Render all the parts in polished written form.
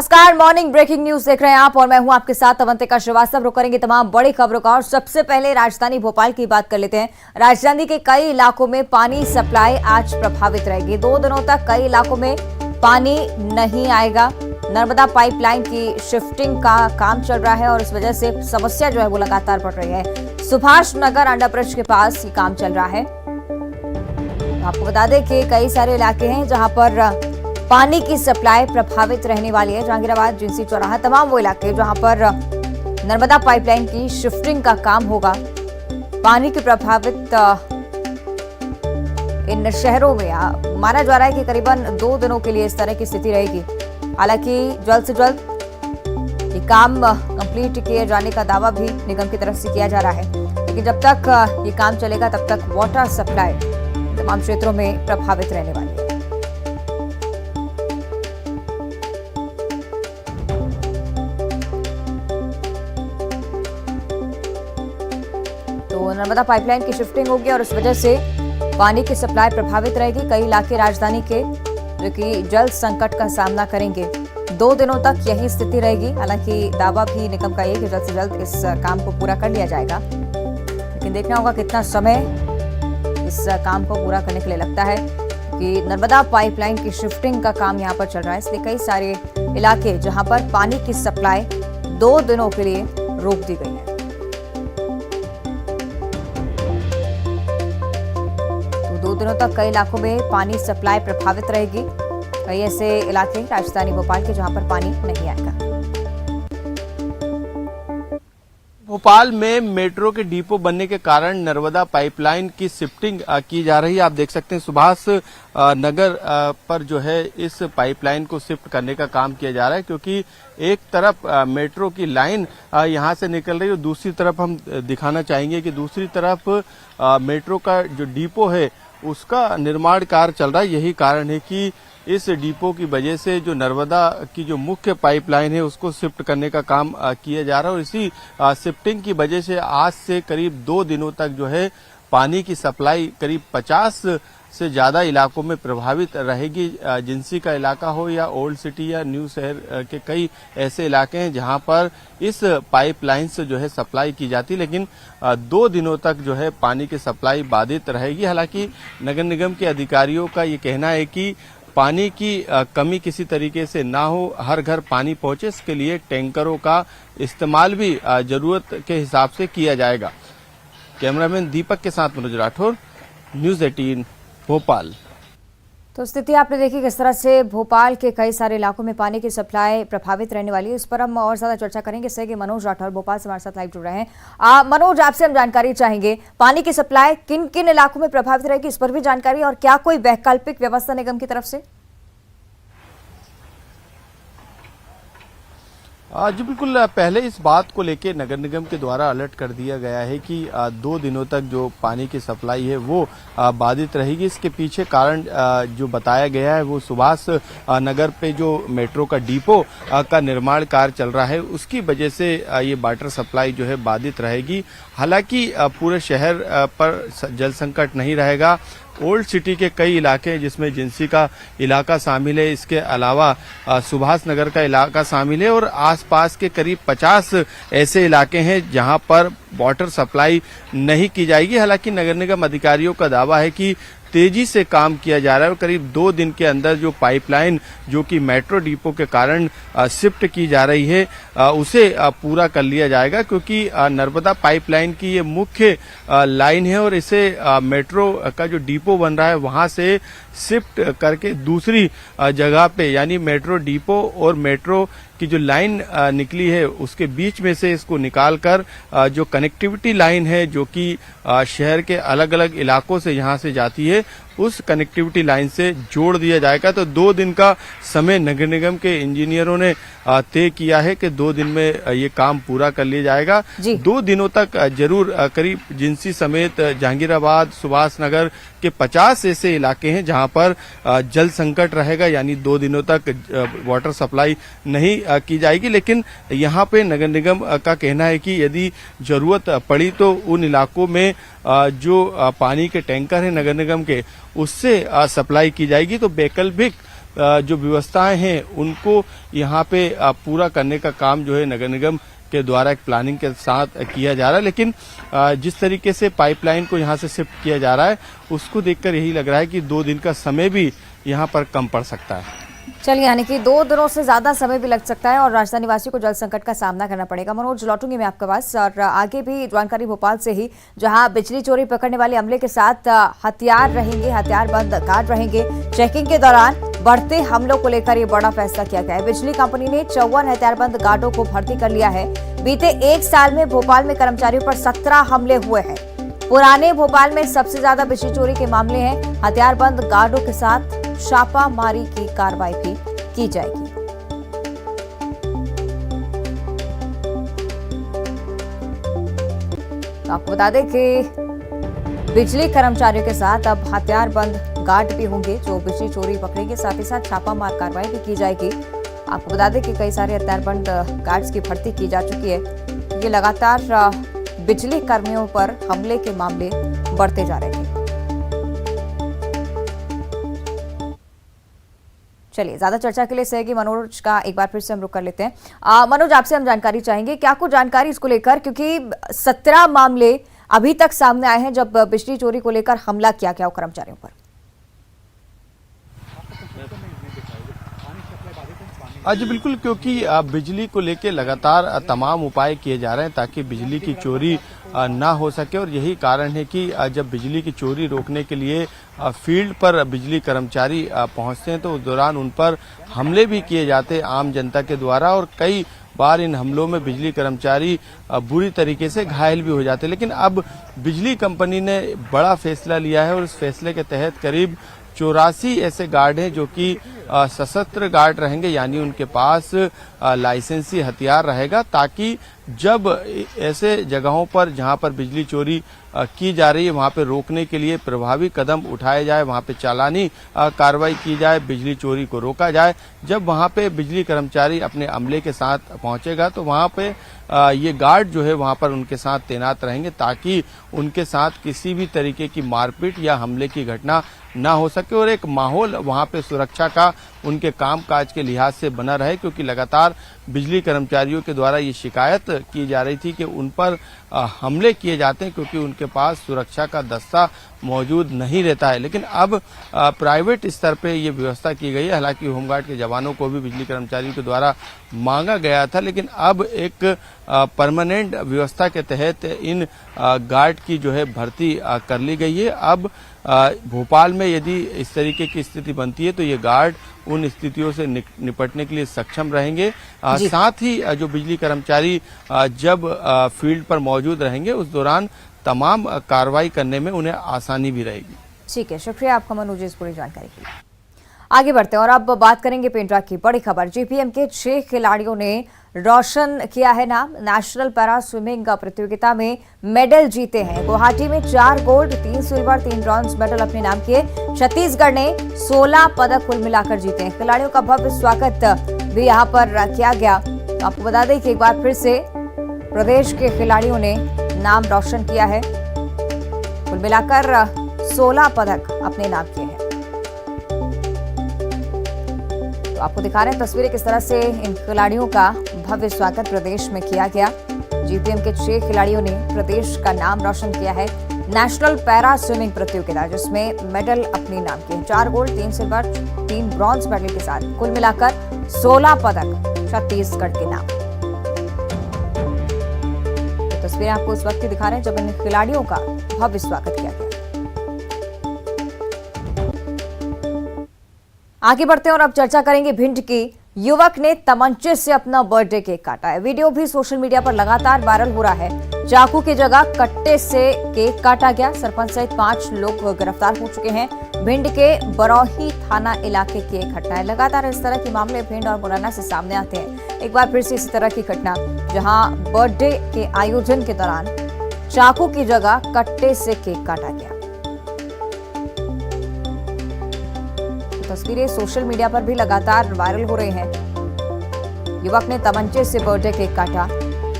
नमस्कार, morning breaking news देख रहे हैं आप और मैं हूं आपके साथ अवंतिका श्रीवास्तव। रुक करेंगे तमाम बड़ी खबरों का और सबसे पहले राजधानी भोपाल की बात कर लेते हैं। राजधानी के कई इलाकों में पानी सप्लाई आज प्रभावित रहेगी। 2 दिनों तक कई इलाकों में पानी नहीं आएगा। नर्मदा पाइपलाइन की शिफ्टिंग का काम चल रहा है और इस वजह से समस्या जो है वो लगातार बढ़ रही है। सुभाष नगर अंडरब्रिज के पास ये काम चल रहा है। आपको बता दें कि कई सारे इलाके हैं जहां पर पानी की सप्लाई प्रभावित रहने वाली है। जहांगीराबाद, जिंसी चौराहा, तमाम वो इलाके जहां पर नर्मदा पाइपलाइन की शिफ्टिंग का काम होगा। पानी के प्रभावित इन शहरों में माना जा रहा है कि करीबन 2 दिनों के लिए इस तरह की स्थिति रहेगी। हालांकि जल्द से जल्द ये काम कंप्लीट किए जाने का दावा भी निगम की तरफ से किया जा रहा है, लेकिन जब तक ये काम चलेगा तब तक वाटर सप्लाई तमाम क्षेत्रों में प्रभावित रहने वाली है। तो नर्मदा पाइपलाइन की शिफ्टिंग होगी और इस वजह से पानी की सप्लाई प्रभावित रहेगी। कई इलाके राजधानी के जो कि जल संकट का सामना करेंगे। 2 दिनों तक यही स्थिति रहेगी। हालांकि दावा भी निगम का ये कि जल्द से जल्द इस काम को पूरा कर लिया जाएगा, लेकिन देखना होगा कितना समय इस काम को पूरा करने के लिए लगता है कि नर्मदा पाइपलाइन की शिफ्टिंग का काम यहाँ पर चल रहा है। इसलिए कई सारे इलाके जहाँ पर पानी की सप्लाई 2 दिनों के लिए रोक दी गई है। 2 दिनों तक कई इलाकों में पानी सप्लाई प्रभावित रहेगी। कई ऐसे इलाके राजधानी भोपाल के जहां पर पानी नहीं आएगा। भोपाल में मेट्रो के डिपो बनने के कारण नर्मदा पाइपलाइन की शिफ्टिंग की जा रही है। आप देख सकते हैं सुभाष नगर पर जो है इस पाइपलाइन को शिफ्ट करने का काम किया जा रहा है, क्योंकि एक तरफ मेट्रो की लाइन यहां से निकल रही है और दूसरी तरफ हम दिखाना चाहेंगे कि दूसरी तरफ मेट्रो का जो डिपो है उसका निर्माण कार्य चल रहा है। यही कारण है कि इस डिपो की वजह से जो नर्मदा की जो मुख्य पाइपलाइन है उसको शिफ्ट करने का काम किया जा रहा है और इसी शिफ्टिंग की वजह से आज से करीब 2 दिनों तक जो है पानी की सप्लाई करीब 50 से ज्यादा इलाकों में प्रभावित रहेगी। जिंसी का इलाका हो या ओल्ड सिटी या न्यू शहर के कई ऐसे इलाके हैं जहां पर इस पाइपलाइन से जो है सप्लाई की जाती, लेकिन 2 दिनों तक जो है पानी की सप्लाई बाधित रहेगी। हालांकि नगर निगम के अधिकारियों का ये कहना है कि पानी की कमी किसी तरीके से ना हो, हर घर पानी पहुंचे, इसके लिए टैंकरों का इस्तेमाल भी जरूरत के हिसाब से किया जाएगा। कैमरामैन दीपक के साथ मनोज राठौर, न्यूज 18 भोपाल। तो स्थिति आपने देखी किस तरह से भोपाल के कई सारे इलाकों में पानी की सप्लाई प्रभावित रहने वाली है। इस पर हम और ज्यादा चर्चा करेंगे। इससे कि मनोज राठौर भोपाल से हमारे साथ लाइव जुड़ रहे हैं। मनोज, आपसे हम जानकारी चाहेंगे, पानी की सप्लाई किन किन इलाकों में प्रभावित रहेगी, इस पर भी जानकारी, और क्या कोई वैकल्पिक व्यवस्था निगम की तरफ से? जी बिल्कुल, पहले इस बात को लेकर नगर निगम के द्वारा अलर्ट कर दिया गया है कि 2 दिनों तक जो पानी की सप्लाई है वो बाधित रहेगी। इसके पीछे कारण जो बताया गया है वो सुभाष नगर पे जो मेट्रो का डिपो का निर्माण कार्य चल रहा है उसकी वजह से ये वाटर सप्लाई जो है बाधित रहेगी। हालांकि पूरे शहर पर जल संकट नहीं रहेगा। ओल्ड सिटी के कई इलाके हैं जिसमें जिंसी का इलाका शामिल है, इसके अलावा सुभाष नगर का इलाका शामिल है और आसपास के करीब 50 ऐसे इलाके हैं जहां पर वाटर सप्लाई नहीं की जाएगी। हालांकि नगर निगम अधिकारियों का दावा है कि तेजी से काम किया जा रहा है और करीब 2 दिन के अंदर जो पाइपलाइन जो कि मेट्रो डिपो के कारण शिफ्ट की जा रही है उसे पूरा कर लिया जाएगा, क्योंकि नर्मदा पाइपलाइन की ये मुख्य लाइन है और इसे मेट्रो का जो डिपो बन रहा है वहां से शिफ्ट करके दूसरी जगह पे, यानी मेट्रो डिपो और मेट्रो की जो लाइन निकली है उसके बीच में से इसको निकालकर जो कनेक्टिविटी लाइन है जो कि शहर के अलग अलग इलाकों से यहां से जाती है उस कनेक्टिविटी लाइन से जोड़ दिया जाएगा। तो 2 दिन का समय नगर निगम के इंजीनियरों ने तय किया है कि 2 दिन में ये काम पूरा कर लिया जाएगा। 2 दिनों तक जरूर करीब जिंसी समेत जहांगीराबाद, सुभाष नगर के 50 ऐसे इलाके हैं जहां पर जल संकट रहेगा, यानी 2 दिनों तक वाटर सप्लाई नहीं की जाएगी। लेकिन यहां पे नगर निगम का कहना है कि यदि जरूरत पड़ी तो उन इलाकों में जो पानी के टैंकर हैं नगर निगम के उससे सप्लाई की जाएगी। तो वैकल्पिक जो व्यवस्थाएं हैं उनको यहाँ पे पूरा करने का काम जो है नगर निगम के द्वारा एक प्लानिंग के साथ किया जा रहा है। लेकिन जिस तरीके से पाइपलाइन को यहाँ से शिफ्ट किया जा रहा है उसको देखकर यही लग रहा है कि 2 दिन का समय भी यहाँ पर कम पड़ सकता है। चलिए, यानी कि 2 दिनों से ज्यादा समय भी लग सकता है और राजधानी वासियों को जल संकट का सामना करना पड़ेगा। मनोज, लौटूंगी मैं आपके पास और आगे भी जानकारी भोपाल से ही, जहां बिजली चोरी पकड़ने वाले अमले के साथ हथियार रहेंगे, हथियारबंद गार्ड रहेंगे। चेकिंग के दौरान बढ़ते हमलों को लेकर ये बड़ा फैसला किया गया है। बिजली कंपनी ने 54 हथियारबंद गार्डों को भर्ती कर लिया है। बीते 1 साल में भोपाल में कर्मचारियों पर 17 हमले हुए हैं। पुराने भोपाल में सबसे ज्यादा बिजली चोरी के मामले हैं। हथियारबंद गार्डों के साथ छापामारी की कार्रवाई भी की जाएगी। तो आपको बता दें कि बिजली कर्मचारियों के साथ अब हथियारबंद गार्ड भी होंगे जो बिजली चोरी पकड़ेंगे। साथ ही साथ छापामार कार्रवाई भी की जाएगी। आपको बता दें कि कई सारे हथियारबंद गार्ड्स की भर्ती की जा चुकी है। ये लगातार बिजली कर्मियों पर हमले के मामले बढ़ते जा रहे हैं। चलिए, ज्यादा चर्चा के लिए सहयोगी मनोज का एक बार फिर से हम रुक कर लेते हैं। मनोज, आपसे हम जानकारी चाहेंगे, क्या कुछ जानकारी इसको लेकर, क्योंकि 17 मामले अभी तक सामने आए हैं जब बिजली चोरी को लेकर हमला किया गया कर्मचारियों पर। जी बिल्कुल, क्योंकि बिजली को लेकर लगातार तमाम उपाय किए जा रहे हैं ताकि बिजली की चोरी ना हो सके। और यही कारण है कि जब बिजली की चोरी रोकने के लिए फील्ड पर बिजली कर्मचारी पहुंचते हैं तो उस दौरान उन पर हमले भी किए जाते हैं आम जनता के द्वारा। और कई बार इन हमलों में बिजली कर्मचारी बुरी तरीके से घायल भी हो जाते हैं। लेकिन अब बिजली कंपनी ने बड़ा फैसला लिया है और इस फैसले के तहत करीब 84 ऐसे गार्ड हैं जो कि सशस्त्र गार्ड रहेंगे, यानी उनके पास लाइसेंसी हथियार रहेगा, ताकि जब ऐसे जगहों पर जहां पर बिजली चोरी की जा रही है वहां पे रोकने के लिए प्रभावी कदम उठाए जाए, वहां पे चालानी कार्रवाई की जाए, बिजली चोरी को रोका जाए। जब वहां पे बिजली कर्मचारी अपने अमले के साथ पहुंचेगा तो वहां पे ये गार्ड जो है वहां पर उनके साथ तैनात रहेंगे ताकि उनके साथ किसी भी तरीके की मारपीट या हमले की घटना ना हो सके और एक माहौल वहां पे सुरक्षा का उनके कामकाज के लिहाज से बना रहे। क्योंकि लगातार बिजली कर्मचारियों के द्वारा ये शिकायत की जा रही थी कि उन पर हमले किए जाते हैं क्योंकि उनके पास सुरक्षा का दस्ता मौजूद नहीं रहता है। लेकिन अब प्राइवेट स्तर पे ये व्यवस्था की गई है। हालांकि होमगार्ड के जवानों को भी बिजली कर्मचारियों के द्वारा मांगा गया था, लेकिन अब एक परमानेंट व्यवस्था के तहत इन गार्ड की जो है भर्ती कर ली गई है। अब भोपाल में यदि इस तरीके की स्थिति बनती है तो ये गार्ड उन स्थितियों से निपटने के लिए सक्षम रहेंगे। साथ ही जो बिजली कर्मचारी जब फील्ड पर मौजूद रहेंगे उस दौरान तमाम कार्रवाई करने में उन्हें आसानी भी रहेगी। ठीक है, शुक्रिया आपका मनोज इस पूरी जानकारी के लिए। आगे बढ़ते हैं और अब बात करेंगे पेंड्रा की बड़ी खबर। जीपीएम के 6 खिलाड़ियों ने रोशन किया है नाम। नेशनल पैरा स्विमिंग प्रतियोगिता में मेडल जीते हैं। गुवाहाटी में 4 गोल्ड, 3 सिल्वर, 3 ब्रॉन्ज मेडल अपने नाम किए। छत्तीसगढ़ ने 16 पदक कुल मिलाकर जीते हैं। खिलाड़ियों का भव्य स्वागत भी यहाँ पर किया गया। तो आपको बता दें कि एक बार फिर से प्रदेश के खिलाड़ियों ने नाम रोशन किया है। कुल मिलाकर 16 पदक अपने नाम किए हैं। आपको दिखा रहे हैं तस्वीरें किस तरह से इन खिलाड़ियों का भव्य स्वागत प्रदेश में किया गया। जीपीएम के 6 खिलाड़ियों ने प्रदेश का नाम रोशन किया है। नेशनल पैरा स्विमिंग प्रतियोगिता जिसमें मेडल अपने नाम के 4 गोल्ड, 3 सिल्वर, 3 ब्रॉन्ज मेडल के साथ कुल मिलाकर 16 पदक छत्तीसगढ़ के नाम। तो तस्वीरें आपको उस वक्त दिखा रहे हैं जब इन खिलाड़ियों का भव्य स्वागत किया गया। आगे बढ़ते हैं और अब चर्चा करेंगे भिंड की। युवक ने तमंचे से अपना बर्थडे केक काटा है। वीडियो भी सोशल मीडिया पर लगातार वायरल हो रहा है। चाकू की जगह कट्टे से केक काटा गया। सरपंच सहित 5 लोग गिरफ्तार हो चुके हैं। भिंड के बरौही थाना इलाके की एक घटना है। लगातार इस तरह के मामले भिंड और मुरैना से सामने आते हैं। एक बार फिर से इसी तरह की घटना जहां बर्थडे के आयोजन के दौरान चाकू की जगह कट्टे से केक काटा गया। तस्वीरें सोशल मीडिया पर भी लगातार वायरल हो रही हैं। युवक ने तमंचे से बर्थडे केक काटा।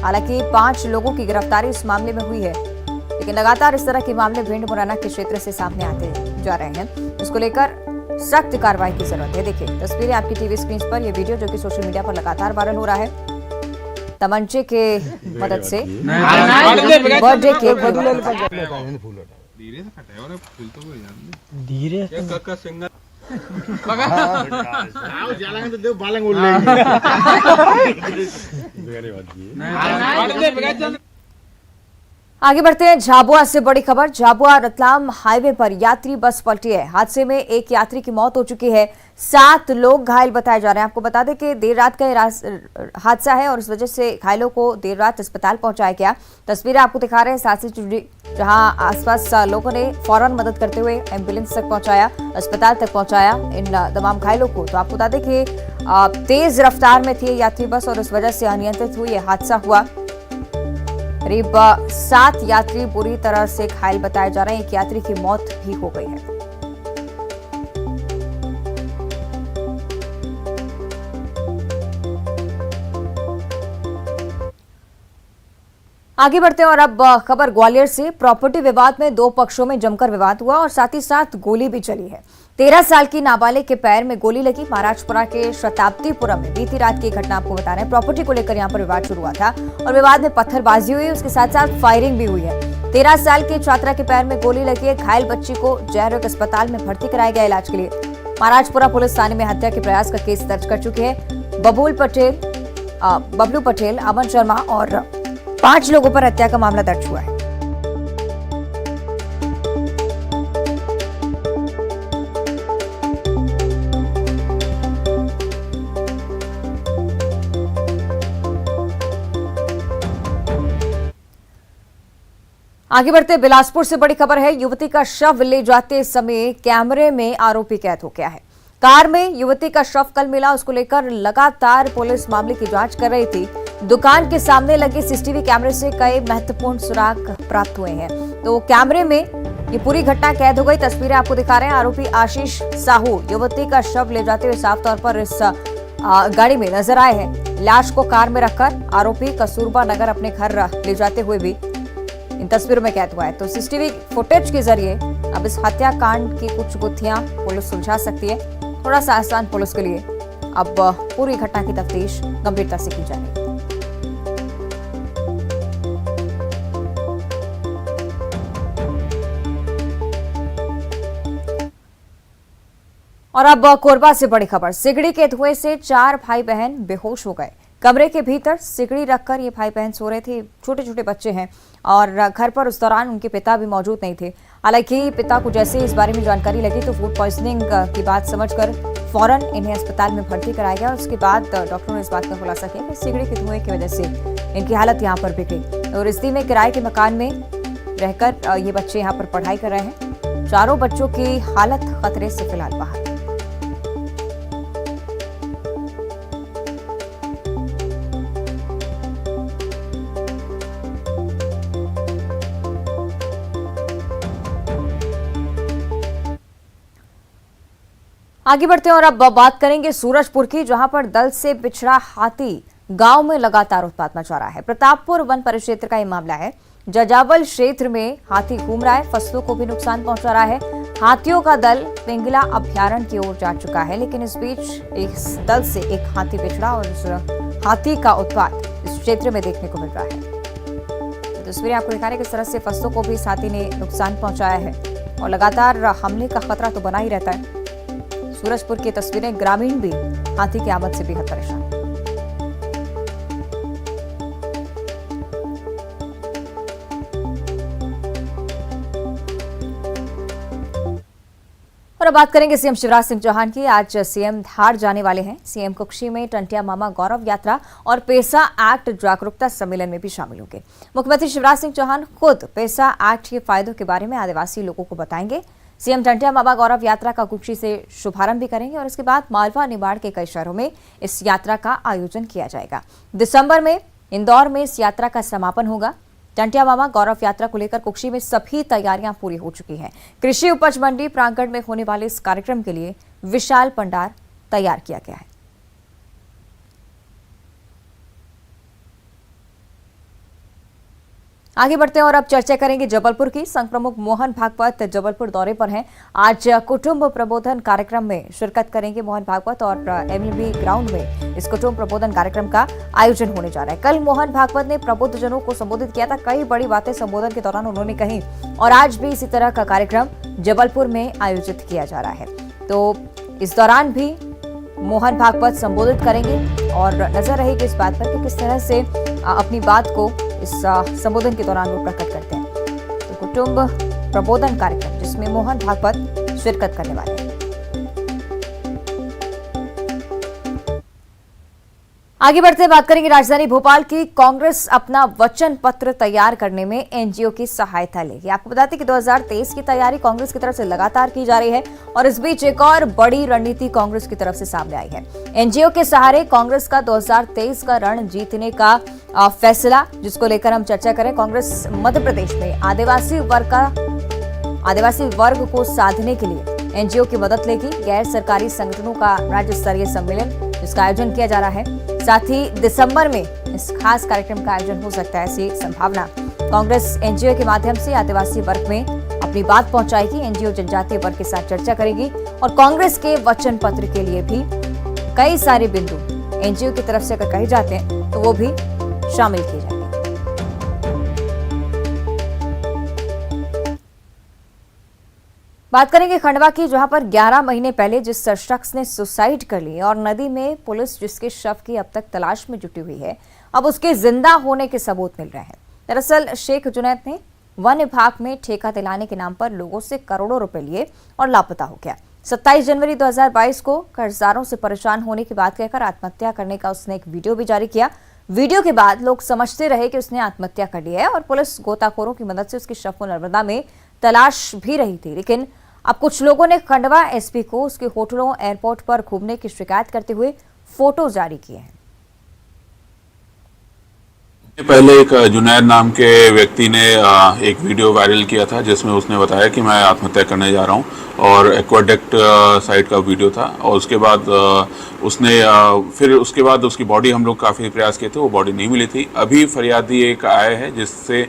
हालांकि 5 लोगों की गिरफ्तारी इस मामले में हुई है, लेकिन लगातार इस तरह के मामले भिंड मुरैना के क्षेत्र से सामने आते जा रहे हैं। इसको लेकर सख्त कार्रवाई की जरूरत है। देखिए तस्वीरें आपकी टीवी स्क्रीन पर, ये वीडियो जो कि सोशल मीडिया पर लगातार वायरल हो रहा है। तमंचे के मदद से बर्थडे केक धीरे आगे बढ़ते हैं। झाबुआ से बड़ी खबर। झाबुआ रतलाम हाईवे पर यात्री बस पलटी है। हादसे में एक यात्री की मौत हो चुकी है, 7 लोग घायल बताए जा रहे हैं। आपको बता दें कि देर रात का ये हादसा है और इस वजह से घायलों को देर रात अस्पताल पहुंचाया गया। तस्वीरें आपको दिखा रहे हैं साथ से जुड़ी, जहां आसपास लोगों ने फौरन मदद करते हुए एम्बुलेंस तक पहुंचाया, अस्पताल तक पहुंचाया इन तमाम घायलों को। तो आपको बता दें कि तेज रफ्तार में थी यात्री बस और इस वजह से अनियंत्रित हुई यह हादसा हुआ। करीब 7 यात्री बुरी तरह से घायल बताए जा रहे हैं। एक यात्री की मौत भी हो गई है। आगे बढ़ते हैं और अब खबर ग्वालियर से। प्रॉपर्टी विवाद में 2 पक्षों में जमकर विवाद हुआ और साथ ही साथ गोली भी चली है। 13 साल की नाबालिग के पैर में गोली लगी। महाराजपुरा के शताब्दीपुरम में बीती रात की घटना आपको बता रहे हैं। प्रॉपर्टी को लेकर यहां पर विवाद शुरू हुआ था और विवाद में पत्थरबाजी हुई, उसके साथ साथ फायरिंग भी हुई है। 13 साल की छात्रा के पैर में गोली लगी है। घायल बच्ची को जयरोग अस्पताल में भर्ती कराया गया इलाज के लिए। महाराजपुरा पुलिस थाने में हत्या के प्रयास का केस दर्ज कर चुकी है। बबलू पटेल, अमन शर्मा और 5 लोगों पर हत्या का मामला दर्ज हुआ है। आगे बढ़ते बिलासपुर से बड़ी खबर है। युवती का शव ले जाते समय कैमरे में आरोपी कैद हो गया है। कार में युवती का शव कल मिला, उसको लेकर लगातार पुलिस मामले की जांच कर रही थी। दुकान के सामने लगे सीसीटीवी कैमरे से कई महत्वपूर्ण सुराग प्राप्त हुए हैं। तो कैमरे में ये पूरी घटना कैद हो गई। तस्वीरें आपको दिखा रहे हैं। आरोपी आशीष साहू युवती का शव ले जाते हुए साफ तौर पर इस गाड़ी में नजर आए हैं। लाश को कार में रखकर आरोपी कस्तूरबा नगर अपने घर ले जाते हुए भी इन तस्वीरों में कैद हुआ है। तो सीसीटीवी फुटेज के जरिए अब इस हत्याकांड की कुछ गुत्थियां पुलिस सुलझा सकती है। थोड़ा सा आसान पुलिस के लिए अब पूरी घटना की तफ्तीश गंभीरता से की जा रही है। और अब कोरबा से बड़ी खबर। सिगड़ी के धुएं से 4 भाई बहन बेहोश हो गए। कमरे के भीतर सिगड़ी रखकर ये भाई बहन सो रहे थे। छोटे छोटे बच्चे हैं और घर पर उस दौरान उनके पिता भी मौजूद नहीं थे। हालांकि पिता को जैसे इस बारे में जानकारी लगी तो फूड पॉइजनिंग की बात समझकर फौरन इन्हें अस्पताल में भर्ती कराया गया। उसके बाद डॉक्टरों ने इस बात का खुलासा किया कि सिगड़ी के धुएं की वजह से इनकी हालत यहाँ पर बिगड़ी। और रिश्ते में किराए के मकान में रहकर ये बच्चे यहाँ पर पढ़ाई कर रहे हैं। चारों बच्चों की हालत खतरे से फिलहाल बाहर। आगे बढ़ते हैं और अब बात करेंगे सूरजपुर की, जहां पर दल से बिछड़ा हाथी गांव में लगातार उत्पात मचा रहा है। प्रतापपुर वन परिक्षेत्र का यह मामला है। जजावल क्षेत्र में हाथी घूम रहा है, फसलों को भी नुकसान पहुंचा रहा है। हाथियों का दल पिंगला अभ्यारण्य की ओर जा चुका है, लेकिन इस बीच इस दल से एक हाथी बिछड़ा और इस हाथी का उत्पात इस क्षेत्र में देखने को मिल रहा है। तस्वीरें आपको दिखा रहे हैं किस तरह से फसलों को भी इस हाथी ने नुकसान पहुंचाया है और लगातार हमले का खतरा तो बना ही रहता है। सूरजपुर की तस्वीरें, ग्रामीण भी हाथी की आमद से बेहद परेशान। और अब बात करेंगे सीएम शिवराज सिंह चौहान की। आज सीएम धार जाने वाले हैं। सीएम कुक्षी में टंटिया मामा गौरव यात्रा और पेसा एक्ट जागरूकता सम्मेलन में भी शामिल होंगे। मुख्यमंत्री शिवराज सिंह चौहान खुद पेसा एक्ट के फायदों के बारे में आदिवासी लोगों को बताएंगे। सीएम टंटिया मामा गौरव यात्रा का कुक्षी से शुभारंभ भी करेंगे और इसके बाद मालवा निमाड़ के कई शहरों में इस यात्रा का आयोजन किया जाएगा। दिसंबर में इंदौर में इस यात्रा का समापन होगा। टंटिया मामा गौरव यात्रा को लेकर कुक्षी में सभी तैयारियां पूरी हो चुकी हैं। कृषि उपज मंडी प्रांगण में होने वाले इस कार्यक्रम के लिए विशाल पंडाल तैयार किया गया है। आगे बढ़ते हैं और अब चर्चा करेंगे जबलपुर की। संघ प्रमुख मोहन भागवत जबलपुर दौरे पर हैं। आज कुटुंब प्रबोधन कार्यक्रम में शिरकत करेंगे मोहन भागवत और एमएलबी ग्राउंड में इस कुटुंब प्रबोधन कार्यक्रम का आयोजन होने जा रहा है। कल मोहन भागवत ने प्रबुद्धजनों को संबोधित किया था। कई बड़ी बातें संबोधन के दौरान उन्होंने कही और आज भी इसी तरह का कार्यक्रम जबलपुर में आयोजित किया जा रहा है। तो इस दौरान भी मोहन भागवत संबोधित करेंगे और नजर रहेगी इस बात पर कि किस तरह से अपनी बात को इस संबोधन के दौरान वो प्रकट करते हैं। तो कुटुंब प्रबोधन कार्यक्रम जिसमें मोहन भागवत शिरकत करने वाले हैं। आगे बढ़ते बात करेंगे राजधानी भोपाल की। कांग्रेस अपना वचन पत्र तैयार करने में एनजीओ की सहायता लेगी। आपको बताते कि 2023 की तैयारी कांग्रेस की तरफ से लगातार की जा रही है और इस बीच एक और बड़ी रणनीति कांग्रेस की तरफ से सामने आई है। एनजीओ के सहारे कांग्रेस का 2023 का रण जीतने का फैसला, जिसको लेकर हम चर्चा करें। कांग्रेस मध्य प्रदेश में आदिवासी वर्ग को साधने के लिए एनजीओ की मदद लेगी। गैर सरकारी संगठनों का राज्य स्तरीय सम्मेलन जिसका आयोजन किया जा रहा है, साथ ही दिसंबर में इस खास कार्यक्रम का आयोजन हो सकता है, ऐसी संभावना। कांग्रेस एनजीओ के माध्यम से आदिवासी वर्ग में अपनी बात पहुंचाएगी। एनजीओ जनजातीय वर्ग के साथ चर्चा करेगी और कांग्रेस के वचन पत्र के लिए भी कई सारे बिंदु एनजीओ की तरफ से अगर कहे जाते हैं तो वो भी शामिल किए जाएंगे। बात करेंगे खंडवा की, जहां पर 11 महीने पहले जिस शख्स ने सुसाइड कर ली और नदी में पुलिस जिसके शव की अब तक तलाश में जुटी हुई है, अब उसके जिंदा होने के सबूत मिल रहे हैं। दरअसल शेख जुनैद ने वन विभाग में ठेका दिलाने के नाम पर लोगों से करोड़ों रुपए लिए और लापता हो गया। 27 जनवरी 2022 को कर्जदारों से परेशान होने की बात कहकर आत्महत्या करने का उसने एक वीडियो भी जारी किया। वीडियो के बाद लोग समझते रहे कि उसने आत्महत्या कर ली है और पुलिस गोताखोरों की मदद से उसके शव को नर्मदा में तलाश भी रही थी। लेकिन अब कुछ लोगों ने खंडवा एसपी को उसके होटलों, एयरपोर्ट पर घूमने की शिकायत करते हुए फोटो जारी किए हैं। पहले एक जुनैद नाम के व्यक्ति ने एक वीडियो वायरल किया था जिसमें उसने बताया कि मैं आत्महत्या करने जा रहा हूं और एक्वाडक्ट साइट का वीडियो था और उसके बाद फिर उसके बाद उसकी बॉडी हम लोग काफ़ी प्रयास किए थे, वो बॉडी नहीं मिली थी। अभी फरियादी एक आया है जिससे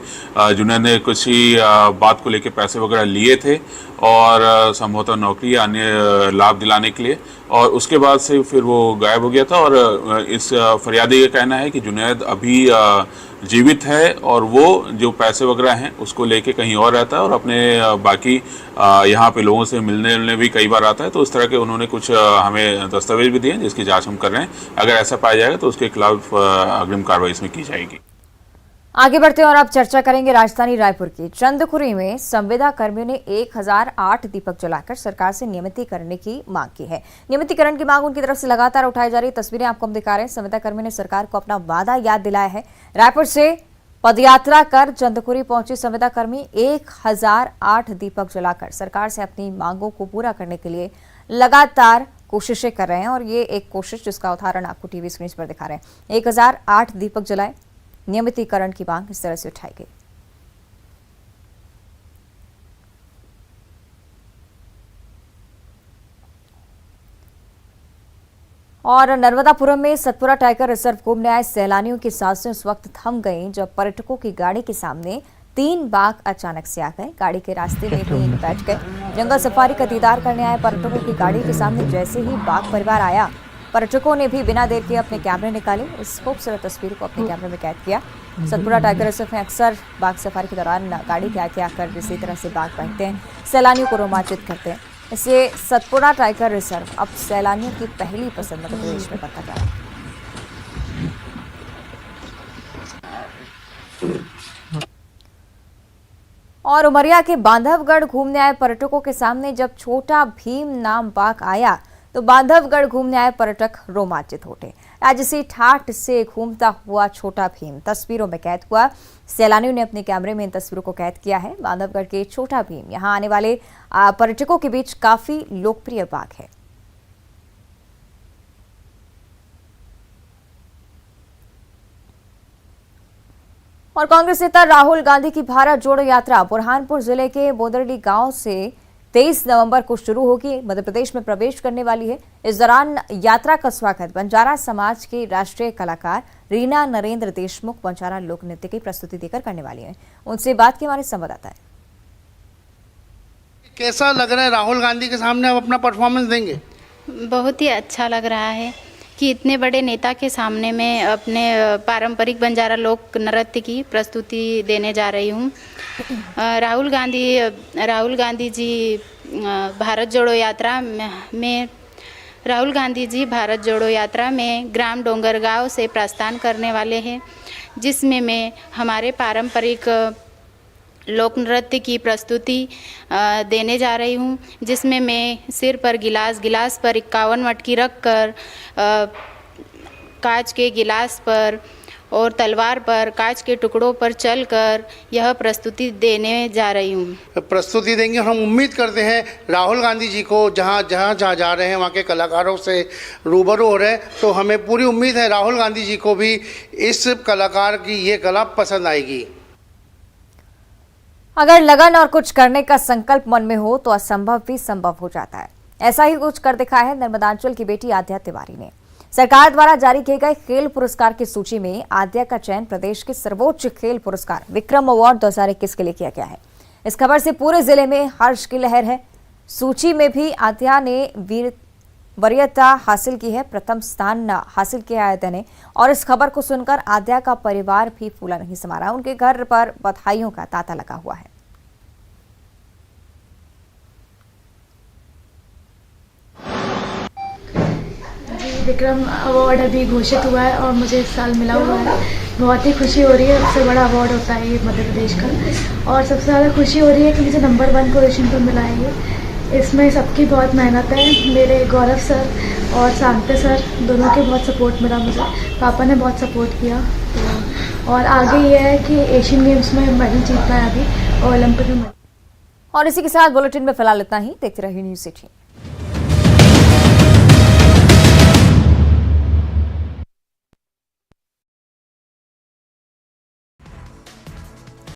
जुनैद ने कुछ ही बात को लेकर पैसे वगैरह लिए थे और संभवतः नौकरी या अन्य लाभ दिलाने के लिए, और उसके बाद से फिर वो गायब हो गया था। और इस फरियादी का कहना है कि जुनैद अभी जीवित है और वो जो पैसे वगैरह हैं उसको लेके कहीं और रहता है और अपने बाकी यहाँ पे लोगों से मिलने भी कई बार आता है। तो इस तरह के उन्होंने कुछ हमें दस्तावेज भी दिए हैं जिसकी जांच हम कर रहे हैं। अगर ऐसा पाया जाएगा तो उसके खिलाफ अग्रिम कार्रवाई इसमें की जाएगी। आगे बढ़ते हैं और अब चर्चा करेंगे राजधानी रायपुर की। चंदखुरी में संविदा कर्मियों ने 1008 दीपक जलाकर सरकार से नियमितीकरण की मांग की है। नियमितीकरण की मांग उनकी तरफ से लगातार उठाई जा रही तस्वीरें आपको हम दिखा रहे हैं। संविदा कर्मियों ने सरकार को अपना वादा याद दिलाया है। रायपुर से पदयात्रा कर चंदखुरी पहुंचे संविदा कर्मी 1008 दीपक जलाकर सरकार से अपनी मांगों को पूरा करने के लिए लगातार कोशिशें कर रहे हैं और ये एक कोशिश जिसका उदाहरण आपको टीवी स्क्रीन पर दिखा रहे हैं। 1008 दीपक जलाए, नियमितीकरण की मांग इस तरह से उठाई गई। और नर्मदापुरम में सतपुरा टाइगर रिजर्व घूमने आए सैलानियों की सांसें उस वक्त थम गईं जब पर्यटकों की गाड़ी के सामने 3 बाघ अचानक से आ गए। गाड़ी के रास्ते में ही बैठ गए। जंगल सफारी का दीदार करने आए पर्यटकों की गाड़ी के सामने जैसे ही बाघ परिवार आया, पर्यटकों ने भी बिना देर के अपने कैमरे निकाले। इस खूबसूरत तस्वीर को अपने कैमरे में कैद किया। सतपुरा टाइगर रिजर्व में अक्सर बाघ सफारी के दौरान गाड़ी के आगे आकर इसी तरह से बाघ बैठते हैं, सैलानियों को रोमांचित करते हैं। इससे सतपुरा टाइगर रिजर्व अब सैलानियों की पहली पसंद मध्य प्रदेश में बनता जा रहा है। और उमरिया के बांधवगढ़ घूमने आए पर्यटकों के सामने जब छोटा भीम नाम बाघ आया तो बांधवगढ़ घूमने आए पर्यटक रोमांचित उठे। राजसी ठाठ से घूमता हुआ छोटा भीम तस्वीरों में कैद हुआ। सैलानियों ने अपने कैमरे में इन तस्वीरों को कैद किया है। बांधवगढ़ के छोटा भीम यहां आने वाले पर्यटकों के बीच काफी लोकप्रिय बाघ है। और कांग्रेस नेता राहुल गांधी की भारत जोड़ो यात्रा बुरहानपुर जिले के बोदरडी गांव से 23 नवंबर को शुरू होगी, मध्य प्रदेश में प्रवेश करने वाली है। इस दौरान यात्रा का स्वागत बंजारा समाज के राष्ट्रीय कलाकार रीना नरेंद्र देशमुख बंजारा लोक नृत्य की प्रस्तुति देकर करने वाली है। उनसे बात की हमारे संवाददाता है। कैसा लग रहा है राहुल गांधी के सामने आप अपना परफॉर्मेंस देंगे? बहुत ही अच्छा लग रहा है कि इतने बड़े नेता के सामने मैं अपने पारंपरिक बंजारा लोक नृत्य की प्रस्तुति देने जा रही हूँ। राहुल गांधी जी भारत जोड़ो यात्रा में ग्राम डोंगरगांव से प्रस्थान करने वाले हैं, जिसमें मैं हमारे पारंपरिक लोक नृत्य की प्रस्तुति देने जा रही हूँ, जिसमें मैं सिर पर गिलास पर 51 मटकी रखकर कांच के गिलास पर और तलवार पर कांच के टुकड़ों पर चलकर यह प्रस्तुति देने जा रही हूँ। प्रस्तुति देंगे। हम उम्मीद करते हैं राहुल गांधी जी को जहाँ जा रहे हैं वहाँ के कलाकारों से रूबरू हो रहे हैं, तो हमें पूरी उम्मीद है राहुल गांधी जी को भी इस कलाकार की ये कला पसंद आएगी। अगर लगन और कुछ करने का संकल्प मन में हो तो असंभव भी संभव हो जाता है। ऐसा ही कुछ कर दिखाया है नर्मदांचल की बेटी आद्या तिवारी ने। सरकार द्वारा जारी किए गए खेल पुरस्कार की सूची में आद्या का चयन प्रदेश के सर्वोच्च खेल पुरस्कार विक्रम अवार्ड 2021 के लिए किया गया है। इस खबर से पूरे जिले में हर्ष की लहर है। सूची में भी आद्या ने वरीयता हासिल की है, प्रथम स्थान हासिल किया आद्या ने। और इस खबर को सुनकर आद्या का परिवार भी फूला नहीं समा रहा। उनके घर पर बधाइयों का तांता लगा हुआ है। विक्रम अवार्ड अभी घोषित हुआ है और मुझे इस साल मिला हुआ है। बहुत ही खुशी हो रही है। सबसे बड़ा अवार्ड होता है ये मध्य प्रदेश का, और सबसे ज़्यादा खुशी हो रही है कि मुझे नंबर 1 पोजीशन पर मिला है ये। इसमें सबकी बहुत मेहनत है। मेरे गौरव सर और सांगते सर दोनों के बहुत सपोर्ट मिला मुझे। पापा ने बहुत सपोर्ट किया। और आगे ये है कि एशियन गेम्स में मेडल जीतना है अभी और ओलंपिक में। और इसी के साथ बुलेटिन में फिलहाल इतना ही। देखते रहिए न्यूज़ 18।